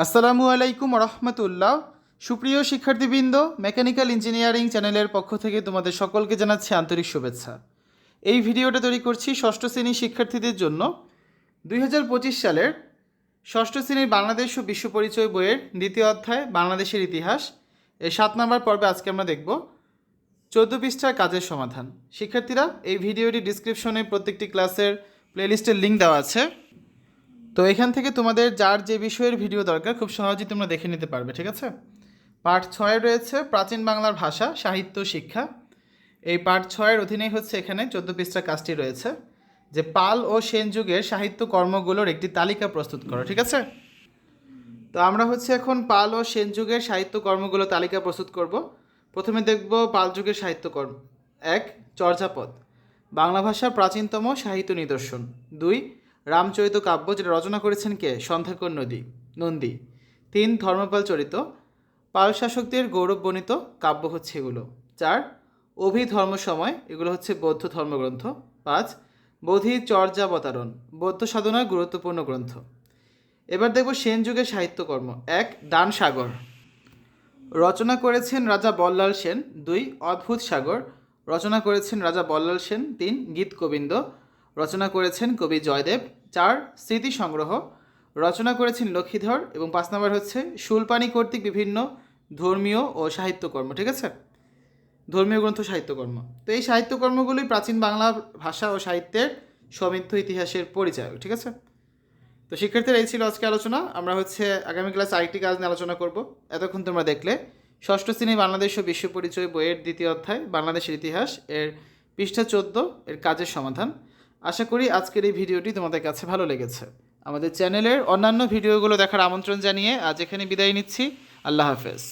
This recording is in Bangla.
আসসালামু আলাইকুম রহমতুল্লাহ। সুপ্রিয় শিক্ষার্থীবৃন্দ, মেকানিক্যাল ইঞ্জিনিয়ারিং চ্যানেলের পক্ষ থেকে তোমাদের সকলকে জানাচ্ছি আন্তরিক শুভেচ্ছা। এই ভিডিওটা তৈরি করছি ষষ্ঠ শ্রেণীর শিক্ষার্থীদের জন্য। 2025 সালের ষষ্ঠ শ্রেণীর বাংলাদেশ ও বিশ্ব পরিচয় বইয়ের দ্বিতীয় অধ্যায় বাংলাদেশের ইতিহাস এই 7 নম্বর পর্বে আজকে আমরা দেখব 14 পৃষ্ঠার কাজের সমাধান। শিক্ষার্থীরা, এই ভিডিওটি ডিসক্রিপশনে প্রত্যেকটি ক্লাসের প্লেলিস্টের লিঙ্ক দেওয়া আছে। তো এখান থেকে তোমাদের যার যে বিষয়ের ভিডিও দরকার খুব সহজেই তোমরা দেখে নিতে পারবে, ঠিক আছে। পার্ট 6 রয়েছে প্রাচীন বাংলার ভাষা সাহিত্য শিক্ষা। এই পার্ট 6 অধীনেই হচ্ছে এখানে 14 পৃষ্ঠা কাজটি রয়েছে, যে পাল ও সেন যুগের সাহিত্য কর্মগুলোর একটি তালিকা প্রস্তুত করো, ঠিক আছে। তো আমরা হচ্ছে এখন পাল ও সেন যুগের সাহিত্য কর্মগুলো তালিকা প্রস্তুত করব। প্রথমে দেখব পাল যুগের সাহিত্যকর্ম। 1. চর্যাপদ, বাংলা ভাষার প্রাচীনতম সাহিত্য নিদর্শন। 2. রামচরিত কাব্য, যেটা রচনা করেছেন কে? সন্ধ্যাকর নন্দী। 3. ধর্মপাল চরিত, পাল শাসকদের গৌরববর্ণিত কাব্য হচ্ছে এগুলো। 4. অভিধর্ম সময়, এগুলো হচ্ছে বৌদ্ধ ধর্মগ্রন্থ। 5. বোধি চর্যাবতারণ, বৌদ্ধ সাধনার গুরুত্বপূর্ণ গ্রন্থ। এবার দেখব সেন যুগের সাহিত্যকর্ম। 1. দান সাগর, রচনা করেছেন রাজা বল্লাল সেন। 2. অদ্ভুত সাগর, রচনা করেছেন রাজা বল্লাল সেন। 3. গীত গোবিন্দ, রচনা করেছেন কবি জয়দেব। 4. স্মৃতি সংগ্রহ, রচনা করেছেন লক্ষ্মীধর। এবং 5 নম্বর হচ্ছে শুলপানি কর্তৃক বিভিন্ন ধর্মীয় ও সাহিত্যকর্ম, ঠিক আছে, ধর্মীয় গ্রন্থ সাহিত্যকর্ম। তো এই সাহিত্যকর্মগুলি প্রাচীন বাংলা ভাষা ও সাহিত্যের সমৃদ্ধ ইতিহাসের পরিচয়, ঠিক আছে। তো শিক্ষার্থীরা, এই ছিল আজকে আলোচনা। আমরা হচ্ছে আগামী ক্লাস আরেকটি কাজ নিয়ে আলোচনা করব। এতক্ষণ তোমরা দেখলে ষষ্ঠ শ্রেণী বাংলাদেশ ও বিশ্ব পরিচয় বইয়ের দ্বিতীয় অধ্যায় বাংলাদেশের ইতিহাস এর পৃষ্ঠা 14 এর কাজের সমাধান। আশা করি আজকের এই ভিডিওটি তোমাদের কাছে ভালো লেগেছে। আমাদের চ্যানেলের অন্যান্য ভিডিওগুলো দেখার আমন্ত্রণ জানিয়ে আজ এখানে বিদায় নিচ্ছি। আল্লাহ হাফেজ।